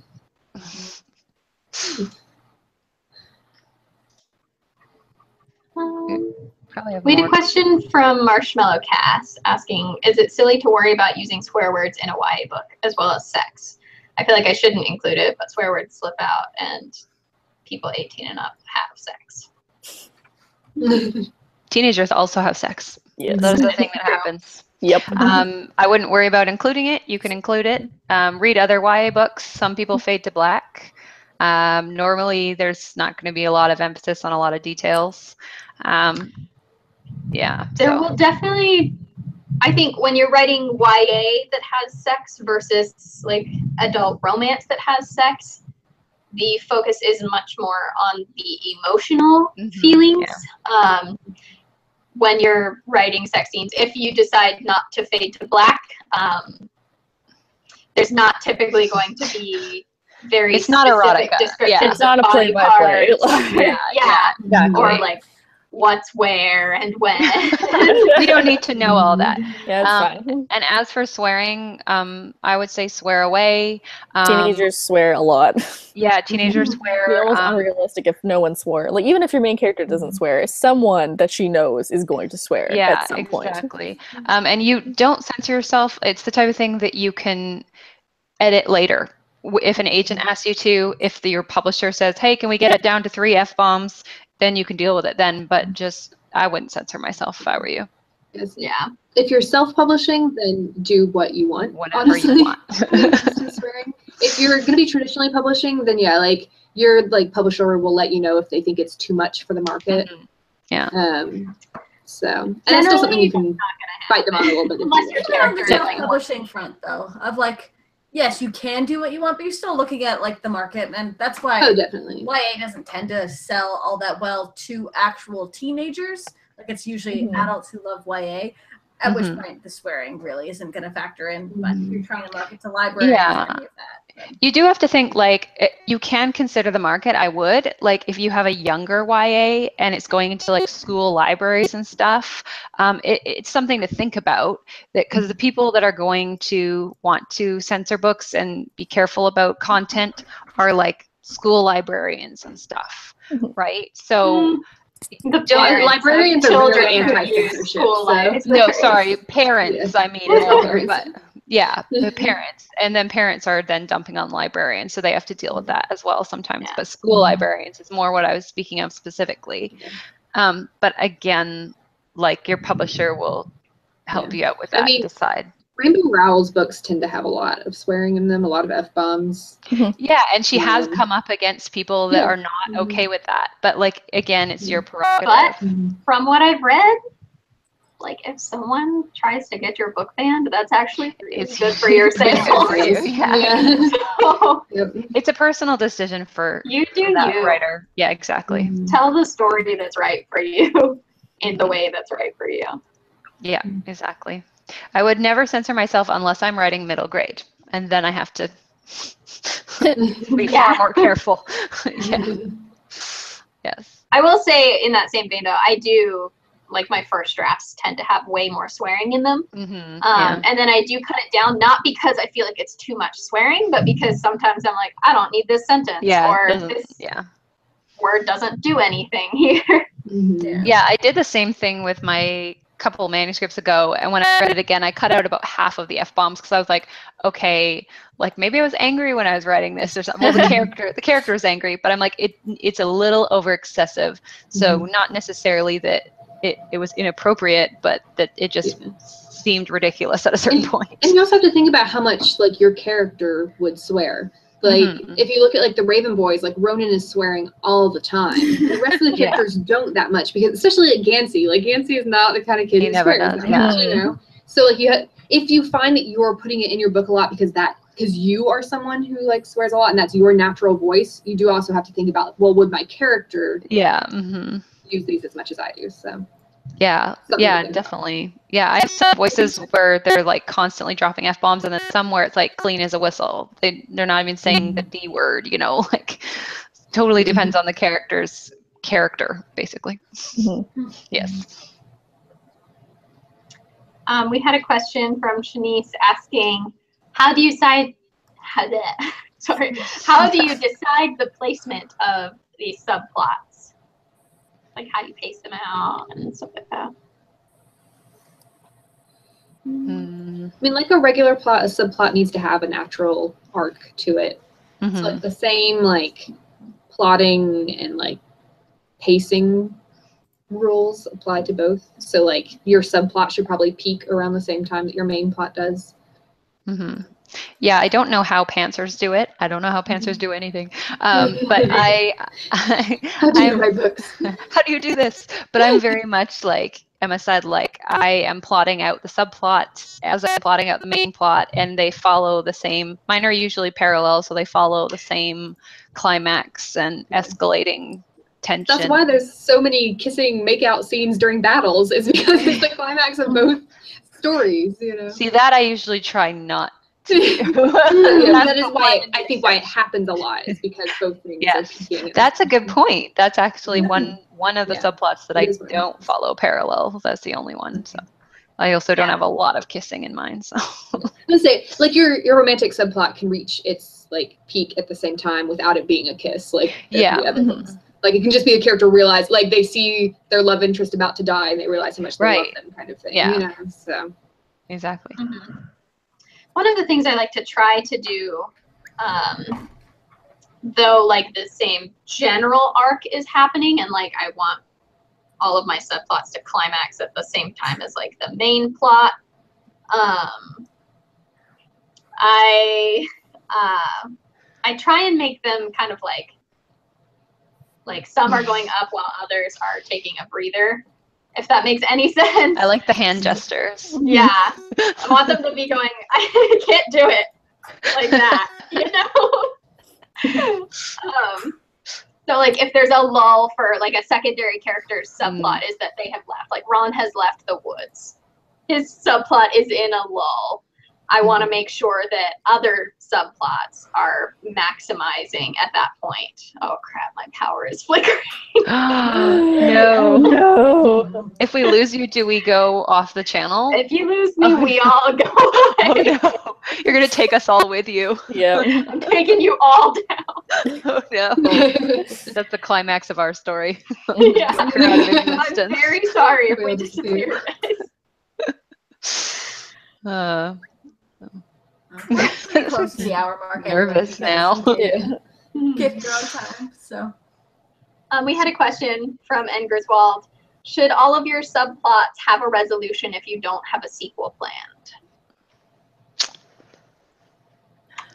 We had a question from Marshmallow Cass asking, is it silly to worry about using swear words in a YA book as well as sex? I feel like I shouldn't include it, but swear words slip out and people 18 and up have sex. Teenagers also have sex. Yes. That is the thing that happens. Yep. I wouldn't worry about including it. You can include it. Read other YA books. Some people fade to black. Normally, there's not going to be a lot of emphasis on a lot of details. Yeah. There will definitely, I think when you're writing YA that has sex versus like adult romance that has sex, the focus is much more on the emotional feelings. Yeah. When you're writing sex scenes, if you decide not to fade to black, there's not typically going to be very it's not specific erotica. descriptions. Yeah, it's not a play-by-play. Yeah, exactly. Or like what's where and when. We don't need to know all that. Yeah, it's fine. And as for swearing, I would say swear away. Teenagers swear a lot. Yeah, teenagers swear. It's almost unrealistic if no one swore. Like, even if your main character doesn't swear, someone that she knows is going to swear at some point. Exactly. And you don't censor yourself. It's the type of thing that you can edit later. If an agent asks you to, if your publisher says, hey, can we get it down to 3 F-bombs, then you can deal with it then. But just, I wouldn't censor myself if I were you. Yeah. If you're self-publishing, then do what you want. Whatever honestly. you want. If you're going to be traditionally publishing, then yeah, like your publisher will let you know if they think it's too much for the market. Yeah. So, and that's still something you can fight them on a little bit. Unless your character on the publishing front, though, of like, yes, you can do what you want, but you're still looking at like the market, and that's why definitely YA doesn't tend to sell all that well to actual teenagers. Like, it's usually adults who love YA. At which point the swearing really isn't going to factor in. But if you're trying to market to libraries, any of that. You do have to think, like, you can consider the market. I would, like, if you have a younger YA and it's going into like school libraries and stuff, it's something to think about, that because the people that are going to want to censor books and be careful about content are like school librarians and stuff, right? So librarians are really anti-censorship. No, sorry, parents. I mean, but yeah, the parents, and then parents are then dumping on librarians, so they have to deal with that as well sometimes. Yeah. But school librarians is more what I was speaking of specifically. But again, like, your publisher will help you out with that. Decide. Rainbow Rowell's books tend to have a lot of swearing in them, a lot of F-bombs. Yeah, and she has come up against people that are not okay with that. But, like, again, it's your prerogative. But from what I've read, like, if someone tries to get your book banned, that's actually it's good for your sales. It's a personal decision for you do that you. writer. Yeah, exactly. Tell the story that's right for you. in the way that's right for you. Yeah, exactly. I would never censor myself unless I'm writing middle grade, and then I have to be far more careful. Yeah. Yes. I will say in that same vein though, I do like my first drafts tend to have way more swearing in them. And then I do cut it down, not because I feel like it's too much swearing, but because sometimes I'm like, I don't need this sentence, or this word doesn't do anything here. Yeah, I did the same thing with my couple manuscripts ago, and when I read it again, I cut out about half of the F-bombs because I was like, okay, like maybe I was angry when I was writing this or something. Well, the character was angry, but I'm like, it's a little over excessive. So not necessarily that it was inappropriate, but that it just seemed ridiculous at a certain point. And you also have to think about how much like your character would swear. Like if you look at like the Raven boys, like Ronan is swearing all the time. The rest of the characters don't that much, because especially like Gansey. Like Gansey is not the kind of kid who never swears does, that much, you know. So like if you find that you're putting it in your book a lot because you are someone who like swears a lot and that's your natural voice, you do also have to think about, well, would my character use these as much as I do? So definitely. Yeah, I have some voices where they're like constantly dropping F-bombs, and then some where it's like clean as a whistle. They're not even saying the D word, you know, like totally depends on the character's character, basically. Yes. We had a question from Shanice asking, how do you decide the placement of these subplots? Like how do you pace them out and stuff like that? I mean, like a regular plot, a subplot needs to have a natural arc to it. So like the same like plotting and like pacing rules apply to both. So like your subplot should probably peak around the same time that your main plot does. Yeah, I don't know how pantsers do it. I don't know how pantsers do anything. But How do you write books? How do you do this? But I'm very much like Emma said, like I am plotting out the subplots as I'm plotting out the main plot, and they follow the same. Mine are usually parallel, so they follow the same climax and escalating tension. That's why there's so many kissing make-out scenes during battles, is because it's the climax of both stories, you know. See, that I usually try not to do. That is why I think why it happens a lot, is because both things are peaking. That's a good point. That's actually one of the subplots that I don't follow parallel. That's the only one. So I also don't have a lot of kissing in mine. So let's say like your romantic subplot can reach its like peak at the same time without it being a kiss. Like like it can just be a character realize, like they see their love interest about to die and they realize how much they love them, kind of thing. You know, so exactly. One of the things I like to try to do, though, like the same general arc is happening, and like I want all of my subplots to climax at the same time as like the main plot. I try and make them kind of like some are going up while others are taking a breather, if that makes any sense. I like the hand gestures. Yeah. I want them to be going, I can't do it like that, you know? So like if there's a lull for like a secondary character's subplot is that they have left. Like Ron has left the woods. His subplot is in a lull. I want to make sure that other subplots are maximizing at that point. Oh crap, my power is flickering. No. If we lose you, do we go off the channel? If you lose me, we all go away. Oh, no. You're going to take us all with you. Yeah. I'm taking you all down. Oh no. That's the climax of our story. Yeah. I'm very sorry if we disappear. We're pretty close to the hour mark. Nervous now. Get your own time. So, we had a question from N. Griswold. Should all of your subplots have a resolution if you don't have a sequel planned?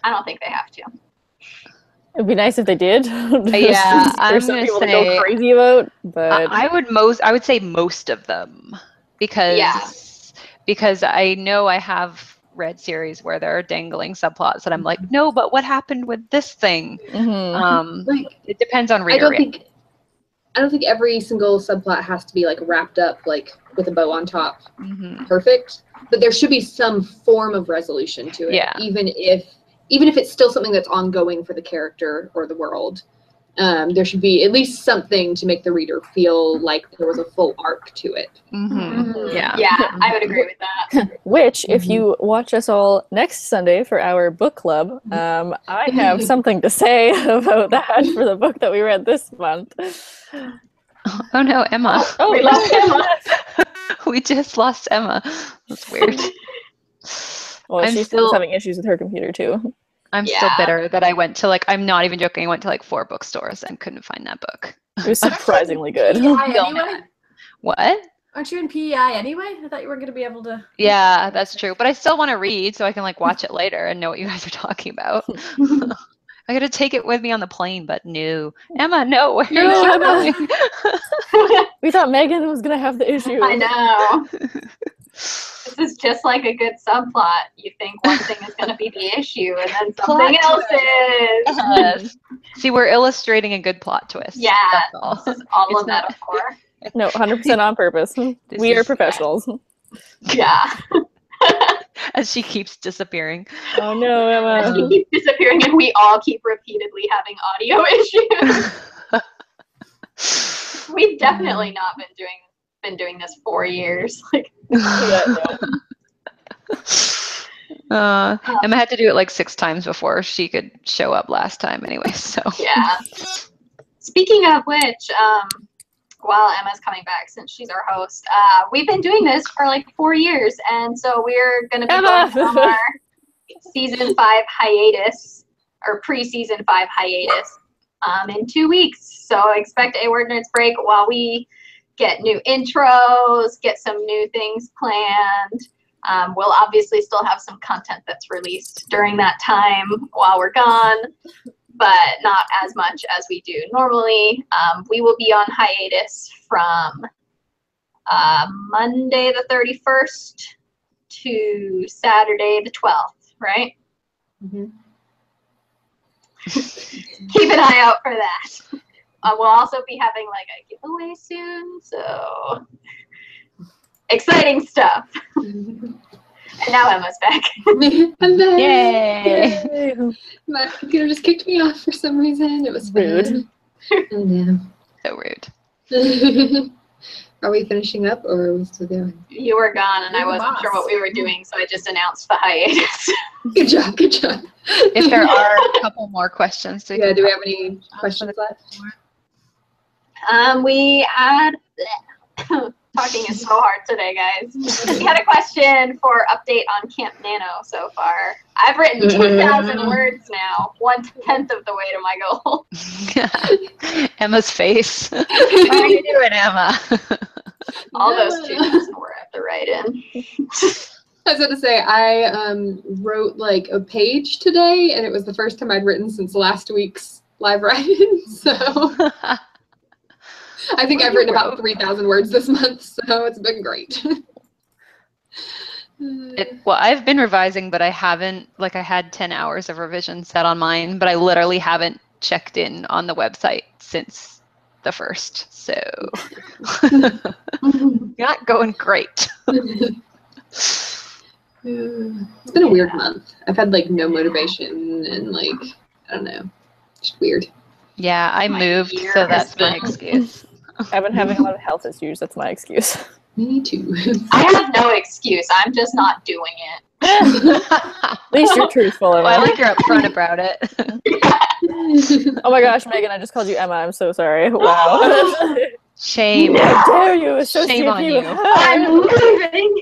I don't think they have to. It'd be nice if they did. Yeah, there's some people to go crazy about, but I would say most of them, because I know I have read series where there are dangling subplots that I'm like, no, but what happened with this thing? Like, it depends on reader. I don't think every single subplot has to be like wrapped up like with a bow on top. Mm-hmm. Perfect. But there should be some form of resolution to it. Yeah. Even if it's still something that's ongoing for the character or the world. There should be at least something to make the reader feel like there was a full arc to it. Mm-hmm. Yeah. Yeah, I would agree with that. Which, if you watch us all next Sunday for our book club, I have something to say about that for the book that we read this month. Oh no, Emma. Oh, We lost Emma. We just lost Emma. That's weird. Well, I'm she's still having issues with her computer too. I'm still bitter that I went to like, I'm not even joking, I went to like 4 bookstores and couldn't find that book. It was surprisingly good. PEI anyway? What? Aren't you in PEI anyway? I thought you were going to be able to. Yeah, that's true. But I still want to read so I can like watch it later and know what you guys are talking about. I gotta take it with me on the plane, but no. Emma, no, where are you going? We thought Megan was gonna have the issue. I know. This is just like a good subplot. You think one thing is going to be the issue, and then something else is. Yes. See, we're illustrating a good plot twist. Yeah, That's all. this is all It's a not- metaphor. No, 100% on purpose. We are professionals. Yeah. As she keeps disappearing. Oh no, Emma. She keeps disappearing, and we all keep repeatedly having audio issues. We've definitely not been doing this 4 years. Like, Emma had to do it like 6 times before she could show up last time anyway, so. yeah. Speaking of which, while Emma's coming back, since she's our host, we've been doing this for like 4 years, and so we're going to be going on our season 5 hiatus, or pre-season 5 hiatus, in 2 weeks. So expect a WordNerds break while we get new intros, get some new things planned. We'll obviously still have some content that's released during that time while we're gone, but not as much as we do normally. We will be on hiatus from Monday the 31st to Saturday the 12th, right? Mm-hmm. Keep an eye out for that. We'll also be having like a giveaway soon, so exciting stuff. And now Emma's back. I'm back. Yay! My computer just kicked me off for some reason. It was Rude. Oh, So rude. no. Are we finishing up or are we still going? You were gone, and You're I the wasn't boss. sure what we were doing, so I just announced the hiatus. Good job, good job. If there are a couple more questions to Yeah, do we have any questions left? We had talking is so hard today, guys. We had a question for update on Camp Nano so far. I've written 2,000 words now, 1/10 of the way to my goal. Emma's face. What are you doing, Emma? All those 2,000 words I have to write in. I was going to say, I wrote like a page today, and it was the first time I'd written since last week's live writing. So I think I've written about 3,000 words this month, so it's been great. Well, I've been revising, but I haven't, like I had 10 hours of revision set on mine, but I literally haven't checked in on the website since the 1st, so not going great. It's been a weird month. I've had like no motivation and like, I don't know, just weird. Yeah, I moved, year so has that's my been- excuse. I've been having a lot of health issues. That's my excuse. Me too. I have no excuse. I'm just not doing it. At least you're truthful, Emma. Well, I like you're upfront about it. Oh my gosh, Megan, I just called you Emma. I'm so sorry. Wow. Shame. How dare you associate Shame on me with you. her? I'm leaving.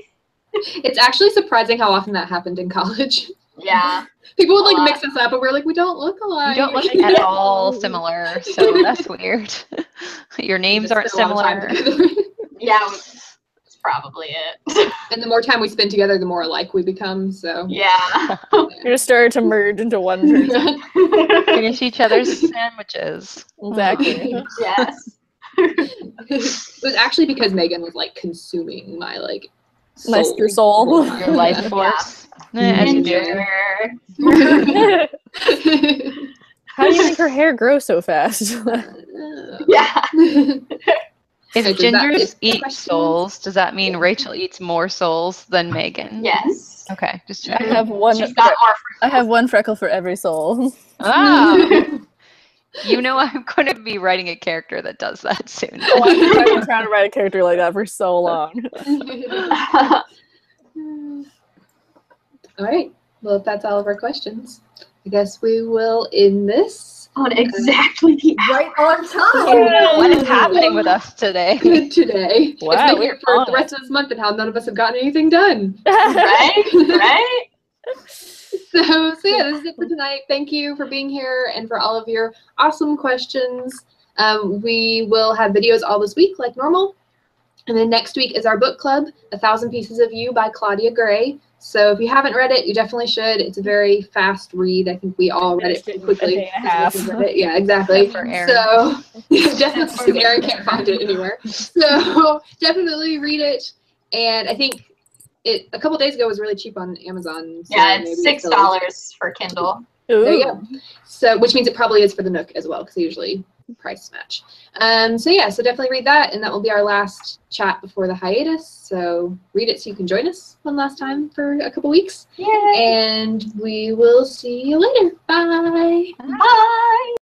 It's actually surprising how often that happened in college. Yeah. People would like mix us up, and we're like, we don't look alike. You don't look at all similar, so that's weird. Your names aren't Spent a lot of similar. time together. Yeah, that's probably it. And the more time we spend together, the more alike we become. So Yeah. You're just starting to merge into one person. Finish each other's sandwiches. Exactly. Yes. It was actually because Megan was like consuming my like My soul. your soul. Your life force. As you do. Ginger. How do you make her hair grow so fast? Yeah. If So does that gingers answer the eat question? souls, does that mean Rachel eats more souls than Megan? Yes. Okay, just I checking. have one. She's got more. I have one freckle for every soul. Ah, you know I'm going to be writing a character that does that soon. Oh, I've been trying to write a character like that for so long. All right. Well, if that's all of our questions, I guess we will end this. On exactly the Right on time. What is happening with us today? Today. Wow, It's been we're here for on the rest of this month and how none of us have gotten anything done. right, right. So yeah, this is it for tonight. Thank you for being here and for all of your awesome questions. We will have videos all this week like normal. And then next week is our book club, 1,000 Pieces of You by Claudia Gray. So if you haven't read it, you definitely should. It's a very fast read. I think we all read it pretty quickly. A day and a half. Yeah, exactly. Except for Erin. So definitely, because Erin can't find it anywhere. So definitely read it. And I think it a couple days ago was really cheap on Amazon. So Yeah, maybe it's still is. $6 for Kindle. There you go. So, which means it probably is for the Nook as well, because they usually price match. So yeah, so definitely read that, and that will be our last chat before the hiatus. So read it so you can join us one last time for a couple weeks. Yay! And we will see you later. Bye. Bye.